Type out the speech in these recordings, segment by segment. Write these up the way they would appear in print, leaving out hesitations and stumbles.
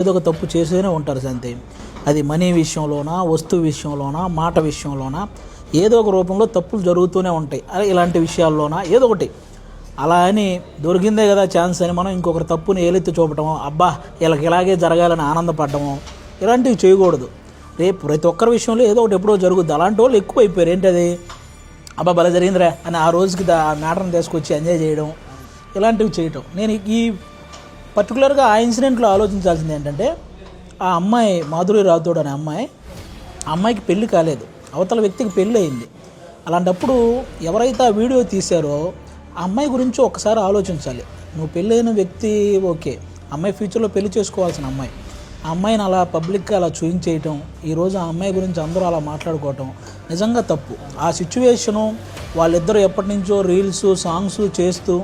ఏదో ఒక తప్పు చేస్తూనే ఉంటారు అంతే. అది మనీ విషయంలోనా, వస్తువు విషయంలోనా, మాట విషయంలోనా ఏదో ఒక రూపంలో తప్పులు జరుగుతూనే ఉంటాయి. ఇలాంటి విషయాల్లోనా ఏదో ఒకటి. అలా అని దొరికిందే కదా ఛాన్స్ అని మనం ఇంకొకరి తప్పుని ఏలెత్తి చూపటము, అబ్బా వీళ్ళకి ఇలాగే జరగాలని ఆనందపడము, ఇలాంటివి చేయకూడదు. రేపు ప్రతి ఒక్కరి విషయంలో ఏదో ఒకటి ఎప్పుడో జరుగుద్ది. అలాంటి వాళ్ళు ఎక్కువ అయిపోయారు. ఏంటది, అబ్బా భలే జరిగిందిరా అని ఆ రోజుకి ఆ మ్యాటర్ని తీసుకొచ్చి ఎంజాయ్ చేయడం, ఇలాంటివి చేయటం. నేను ఈ పర్టికులర్గా ఆ ఇన్సిడెంట్లో ఆలోచించాల్సింది ఏంటంటే, ఆ అమ్మాయి మాధురి రాథోడ్ అనే అమ్మాయికి పెళ్ళి కాలేదు, అవతల వ్యక్తికి పెళ్ళి అయింది. అలాంటప్పుడు ఎవరైతే ఆ వీడియో తీశారో ఆ అమ్మాయి గురించి ఒకసారి ఆలోచించాలి. నువ్వు పెళ్ళైన వ్యక్తి ఓకే, అమ్మాయి ఫ్యూచర్లో పెళ్లి చేసుకోవాల్సిన అమ్మాయి, ఆ అమ్మాయిని అలా పబ్లిక్గా అలా చూయించేయటం, ఈరోజు ఆ అమ్మాయి గురించి అందరూ అలా మాట్లాడుకోవటం నిజంగా తప్పు. ఆ సిచ్యువేషను వాళ్ళిద్దరూ ఎప్పటి నుంచో రీల్స్ సాంగ్స్ చేస్తూ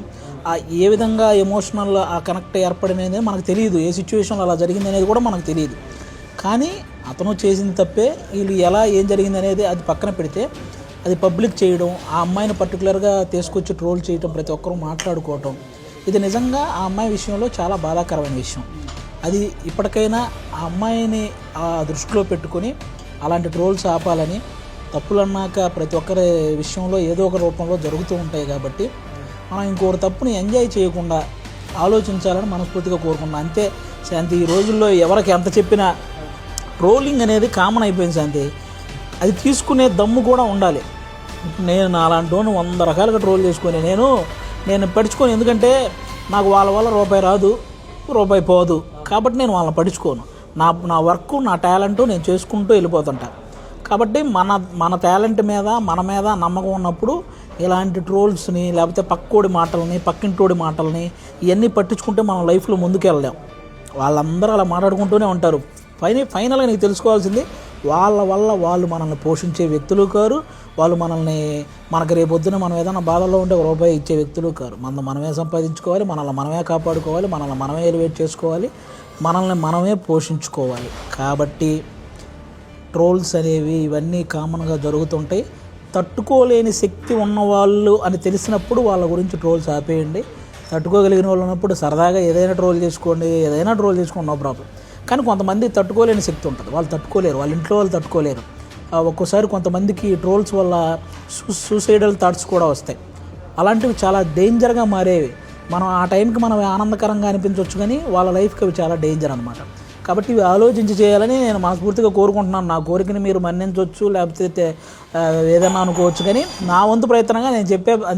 ఏ విధంగా ఎమోషనల్ ఆ కనెక్ట్ ఏర్పడినది మనకు తెలియదు. ఏ సిచ్యువేషన్లో అలా జరిగింది అనేది కూడా మనకు తెలియదు. కానీ అతను చేసిన తప్పే. వీళ్ళు ఎలా ఏం జరిగింది అనేది అది పక్కన పెడితే అది పబ్లిక్ చేయడం, ఆ అమ్మాయిని పర్టికులర్గా తీసుకొచ్చి ట్రోల్ చేయడం, ప్రతి ఒక్కరూ మాట్లాడుకోవటం, ఇది నిజంగా ఆ అమ్మాయి విషయంలో చాలా బాధాకరమైన విషయం. అది ఇప్పటికైనా ఆ అమ్మాయిని ఆ దృష్టిలో పెట్టుకొని అలాంటి ట్రోల్స్ ఆపాలని. తప్పులు అన్నాక ప్రతి ఒక్కరి విషయంలో ఏదో ఒక రూపంలో జరుగుతూ ఉంటాయి కాబట్టి మనం ఇంకొకటి తప్పుని ఎంజాయ్ చేయకుండా ఆలోచించాలని మనస్ఫూర్తిగా కోరుకున్నాను. అంతే శాంతి. ఈ రోజుల్లో ఎవరికి ఎంత చెప్పినా ట్రోలింగ్ అనేది కామన్ అయిపోయింది శాంతి. అది తీసుకునే దమ్ము కూడా ఉండాలి. నేను అలాంటి 100 రకాలుగా ట్రోల్ చేసుకొని నేను పడుచుకోను. ఎందుకంటే నాకు వాళ్ళ వల్ల రూపాయి రాదు, రూపాయి పోదు, కాబట్టి నేను వాళ్ళని పడుచుకోను. నా వర్క్, నా టాలెంట్ నేను చేసుకుంటూ వెళ్ళిపోతుంటా. కాబట్టి మన టాలెంట్ మీద మన మీద నమ్మకం ఉన్నప్పుడు ఇలాంటి ట్రోల్స్ని, లేకపోతే పక్కోడి మాటలని, పక్కింటోడి మాటలని ఇవన్నీ పట్టించుకుంటే మనం లైఫ్లో ముందుకెళ్ళలేం. వాళ్ళందరూ అలా మాట్లాడుకుంటూనే ఉంటారు. ఫైనల్గా నీకు తెలుసుకోవాల్సింది, వాళ్ళ వల్ల వాళ్ళు మనల్ని పోషించే వ్యక్తులు కారు, వాళ్ళు మనకు రేపొద్దున మనం ఏదైనా బాధల్లో ఉంటే రూపాయి ఇచ్చే వ్యక్తులు కారు. మనమే సంపాదించుకోవాలి, మనల్ని మనమే కాపాడుకోవాలి, మనల్ని మనమే ఎలివేట్ చేసుకోవాలి, మనల్ని మనమే పోషించుకోవాలి. కాబట్టి ట్రోల్స్ అనేవి ఇవన్నీ కామన్గా జరుగుతుంటాయి. తట్టుకోలేని శక్తి ఉన్నవాళ్ళు అని తెలిసినప్పుడు వాళ్ళ గురించి ట్రోల్స్ ఆపేయండి. తట్టుకోగలిగిన వాళ్ళు ఉన్నప్పుడు సరదాగా ఏదైనా ట్రోల్ చేసుకోండి, నో ప్రాబ్లం. కానీ కొంతమంది తట్టుకోలేని శక్తి ఉంటుంది, వాళ్ళు తట్టుకోలేరు, వాళ్ళ ఇంట్లో వాళ్ళు తట్టుకోలేరు. ఒక్కోసారి కొంతమందికి ట్రోల్స్ వల్ల సూసైడల్ థాట్స్ కూడా వస్తాయి. అలాంటివి చాలా డేంజర్గా మారేవి. మనం ఆ టైంకి మనం ఆనందకరంగా అనిపించవచ్చు, కానీ వాళ్ళ లైఫ్కి అవి చాలా డేంజర్ అనమాట. కాబట్టి ఇవి ఆలోచించి చేయాలని నేను మనస్ఫూర్తిగా కోరుకుంటున్నాను. నా కోరికని మీరు మన్నించవచ్చు, లేకపోతే ఏదైనా అనుకోవచ్చు, కానీ నా వంతు ప్రయత్నంగా నేను చెప్పే అంతే.